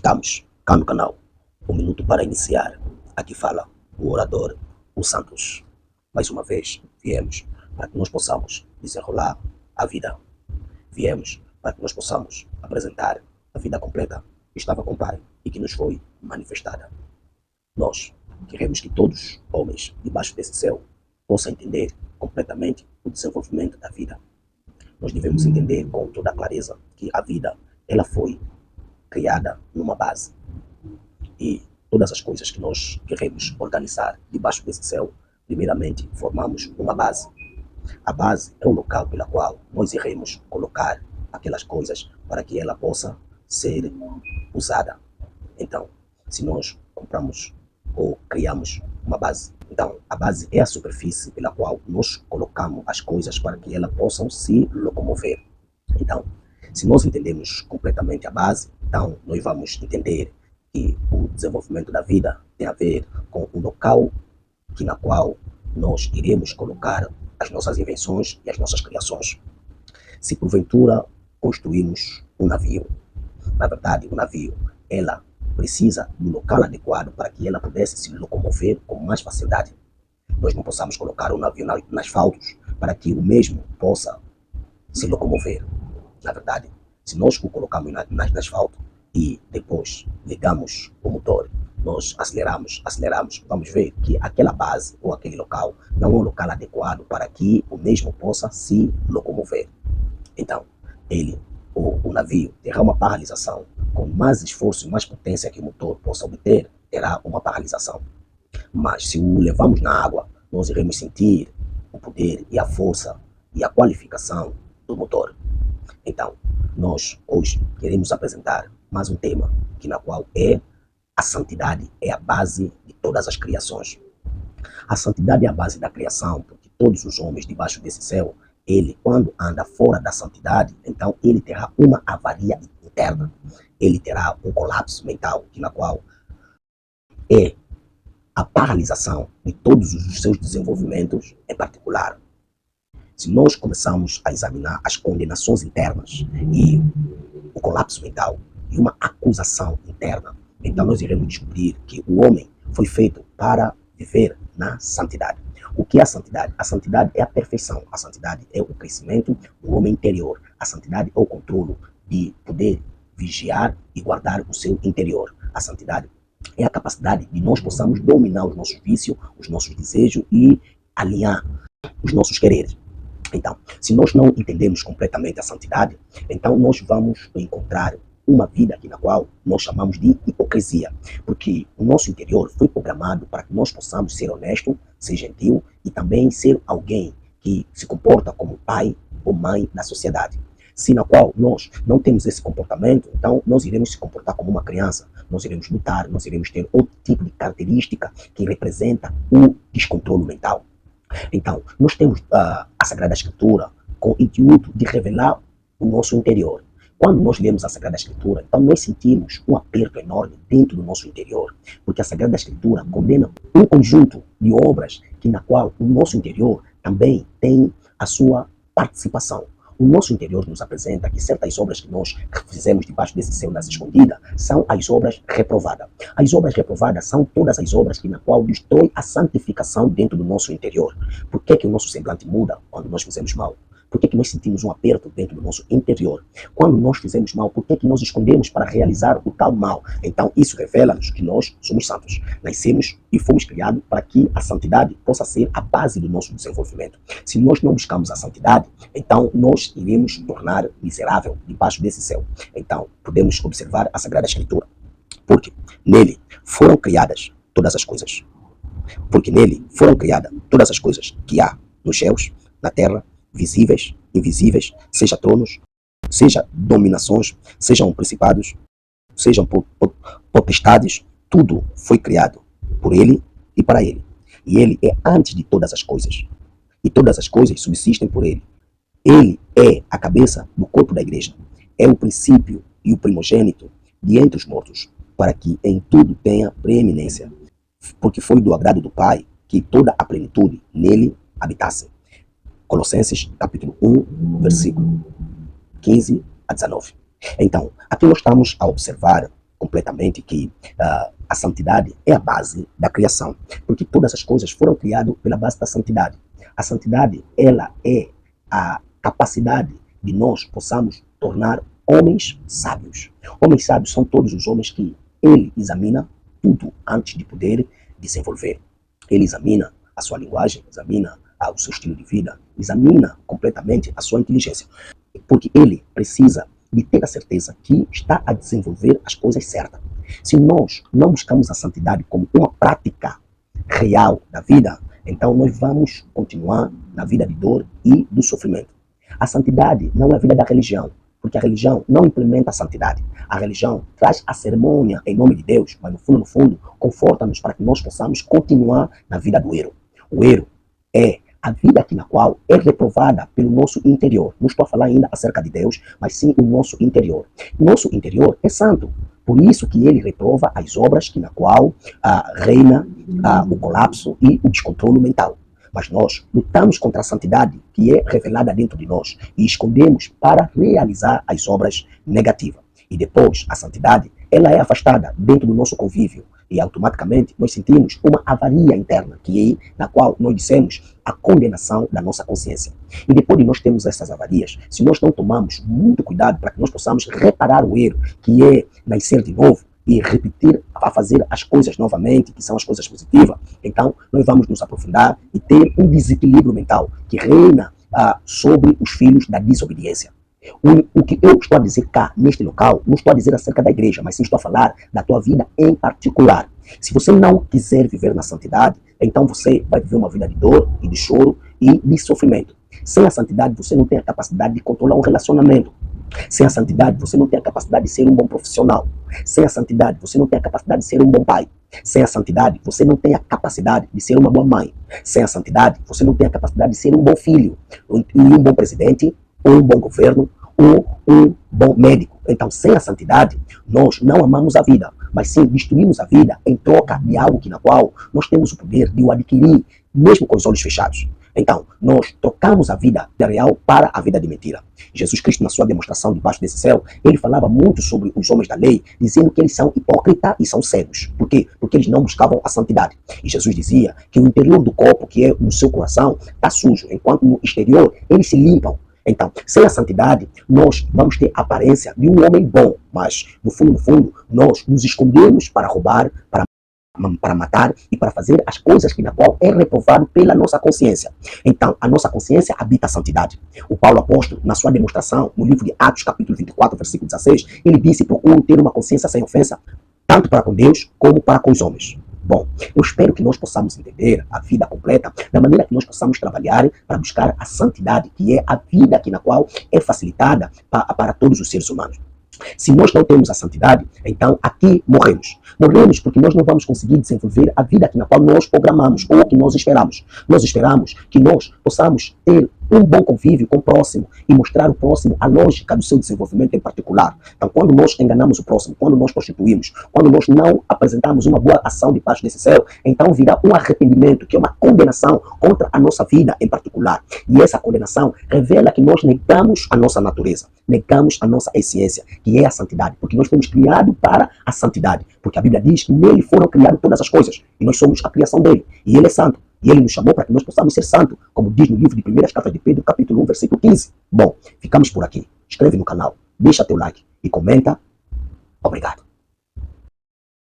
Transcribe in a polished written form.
Estamos cá no canal, um minuto para iniciar. Aqui fala o orador, o Santos. Mais uma vez, viemos para que nós possamos desenrolar a vida. Viemos para que nós possamos apresentar a vida completa que estava com o Pai e que nos foi manifestada. Nós queremos que todos os homens debaixo desse céu possam entender completamente o desenvolvimento da vida. Nós devemos entender com toda a clareza que a vida ela foi criada numa base. E todas as coisas que nós queremos organizar debaixo desse céu, primeiramente formamos uma base. A base é o local pela qual nós iremos colocar aquelas coisas para que ela possa ser usada. Então, se nós compramos ou criamos uma base, então a base é a superfície pela qual nós colocamos as coisas para que elas possam se locomover. Então, se nós entendemos completamente a base, então nós vamos entender que o desenvolvimento da vida tem a ver com o local na qual nós iremos colocar as nossas invenções e as nossas criações. Se porventura construímos um navio, na verdade o navio, ela precisa do local adequado para que ela pudesse se locomover com mais facilidade. Nós não possamos colocar o navio no asfalto para que o mesmo possa se locomover. Na verdade, se nós o colocamos no asfalto e depois ligamos o motor, nós aceleramos, vamos ver que aquela base ou aquele local não é um local adequado para que o mesmo possa se locomover. Então, o navio terá uma paralisação. Com mais esforço e mais potência que o motor possa obter, terá uma paralisação. Mas se o levamos na água, nós iremos sentir o poder e a força e a qualificação do motor. Então, nós hoje queremos apresentar mais um tema, na qual a santidade é a base de todas as criações. A santidade é a base da criação, porque todos os homens debaixo desse céu, ele quando anda fora da santidade, então ele terá uma avaria interna. Ele terá um colapso mental, na qual é a paralisação de todos os seus desenvolvimentos em particular. Se nós começarmos a examinar as condenações internas e o colapso mental e uma acusação interna, então nós iremos descobrir que o homem foi feito para viver na santidade. O que é a santidade? A santidade é a perfeição. A santidade é o crescimento do homem interior. A santidade é o controle de poder vigiar e guardar o seu interior. A santidade é a capacidade de nós possamos dominar os nossos vícios, os nossos desejos e alinhar os nossos quereres. Então, se nós não entendemos completamente a santidade, então nós vamos encontrar uma vida na qual nós chamamos de hipocrisia, porque o nosso interior foi programado para que nós possamos ser honesto, ser gentil e também ser alguém que se comporta como pai ou mãe da sociedade. Se na qual nós não temos esse comportamento, então nós iremos se comportar como uma criança, nós iremos lutar, nós iremos ter outro tipo de característica que representa o descontrole mental. Então, nós temos a Sagrada Escritura com o intuito de revelar o nosso interior. Quando nós lemos a Sagrada Escritura, então nós sentimos um aperto enorme dentro do nosso interior, porque a Sagrada Escritura condena um conjunto de obras na qual o nosso interior também tem a sua participação. O nosso interior nos apresenta que certas obras que nós fizemos debaixo desse céu nas escondidas são as obras reprovadas. As obras reprovadas são todas as obras na qual destrói a santificação dentro do nosso interior. Por que o nosso semblante muda quando nós fizemos mal? Por que nós sentimos um aperto dentro do nosso interior? Quando nós fizemos mal, por que nós escondemos para realizar o tal mal? Então isso revela-nos que nós somos santos. Nascemos e fomos criados para que a santidade possa ser a base do nosso desenvolvimento. Se nós não buscamos a santidade, então nós iremos tornar miserável debaixo desse céu. Então podemos observar a Sagrada Escritura, porque nele foram criadas todas as coisas. Porque nele foram criadas todas as coisas que há nos céus, na terra, visíveis, invisíveis, seja tronos, seja dominações, sejam principados, sejam potestades, tudo foi criado por ele e para ele. E ele é antes de todas as coisas. E todas as coisas subsistem por ele. Ele é a cabeça do corpo da igreja. É o princípio e o primogênito de entre os mortos, para que em tudo tenha preeminência. Porque foi do agrado do Pai que toda a plenitude nele habitasse. Colossenses capítulo 1, versículo 15 a 19. Então, aqui nós estamos a observar completamente que a santidade é a base da criação, porque todas as coisas foram criadas pela base da santidade. A santidade, ela é a capacidade de nós possamos tornar homens sábios. Homens sábios são todos os homens que ele examina tudo antes de poder desenvolver. Ele examina a sua linguagem, examina o seu estilo de vida, examina completamente a sua inteligência, porque ele precisa de ter a certeza que está a desenvolver as coisas certas. Se nós não buscamos a santidade como uma prática real da vida, então nós vamos continuar na vida de dor e do sofrimento. A santidade não é a vida da religião, porque a religião não implementa a santidade. A religião traz a cerimônia em nome de Deus, mas no fundo, conforta-nos para que nós possamos continuar na vida do erro. O erro é a vida aqui na qual é reprovada pelo nosso interior. Não estou a falar ainda acerca de Deus, mas sim o nosso interior. Nosso interior é santo. Por isso que ele reprova as obras que na qual reina o colapso e o descontrole mental. Mas nós lutamos contra a santidade que é revelada dentro de nós e escondemos para realizar as obras negativas. E depois, a santidade, ela é afastada dentro do nosso convívio e automaticamente nós sentimos uma avaria interna, que é na qual nós dissemos a condenação da nossa consciência. E depois de nós termos essas avarias, se nós não tomarmos muito cuidado para que nós possamos reparar o erro, que é nascer de novo, e repetir a fazer as coisas novamente, que são as coisas positivas, então nós vamos nos aprofundar e ter um desequilíbrio mental que reina sobre os filhos da desobediência. O que eu estou a dizer cá, neste local, não estou a dizer acerca da igreja, mas sim estou a falar da tua vida em particular. Se você não quiser viver na santidade, então você vai viver uma vida de dor e de choro e de sofrimento. Sem a santidade, você não tem a capacidade de controlar um relacionamento. Sem a santidade, você não tem a capacidade de ser um bom profissional. Sem a santidade, você não tem a capacidade de ser um bom pai. Sem a santidade, você não tem a capacidade de ser uma boa mãe. Sem a santidade, você não tem a capacidade de ser um bom filho, um bom presidente, ou um bom governo, ou um bom médico. Então, sem a santidade, nós não amamos a vida, mas sim destruímos a vida em troca de algo que na qual nós temos o poder de o adquirir, mesmo com os olhos fechados. Então, nós trocamos a vida real para a vida de mentira. Jesus Cristo, na sua demonstração debaixo desse céu, ele falava muito sobre os homens da lei, dizendo que eles são hipócritas e são cegos. Por quê? Porque eles não buscavam a santidade. E Jesus dizia que o interior do corpo, que é o seu coração, está sujo, enquanto no exterior eles se limpam. Então, sem a santidade, nós vamos ter a aparência de um homem bom, mas no fundo, nós nos escondemos para roubar, para matar e para fazer as coisas que na qual é reprovado pela nossa consciência. Então, a nossa consciência habita a santidade. O Paulo apóstolo, na sua demonstração, no livro de Atos, capítulo 24, versículo 16, ele disse: procurem ter uma consciência sem ofensa, tanto para com Deus como para com os homens. Bom, eu espero que nós possamos entender a vida completa da maneira que nós possamos trabalhar para buscar a santidade, que é a vida aqui na qual é facilitada para todos os seres humanos. Se nós não temos a santidade, então aqui morremos. Morremos porque nós não vamos conseguir desenvolver a vida aqui na qual nós programamos ou que nós esperamos. Nós esperamos que nós possamos ter um bom convívio com o próximo e mostrar ao próximo a lógica do seu desenvolvimento em particular. Então, quando nós enganamos o próximo, quando nós prostituímos, quando nós não apresentamos uma boa ação debaixo desse céu, então virá um arrependimento, que é uma condenação contra a nossa vida em particular. E essa condenação revela que nós negamos a nossa natureza, negamos a nossa essência, que é a santidade, porque nós fomos criados para a santidade, porque a Bíblia diz que nele foram criadas todas as coisas, e nós somos a criação dele, e ele é santo. E ele nos chamou para que nós possamos ser santos, como diz no livro de 1 Cartas de Pedro, capítulo 1, versículo 15. Bom, ficamos por aqui. Inscreve no canal, deixa teu like e comenta. Obrigado.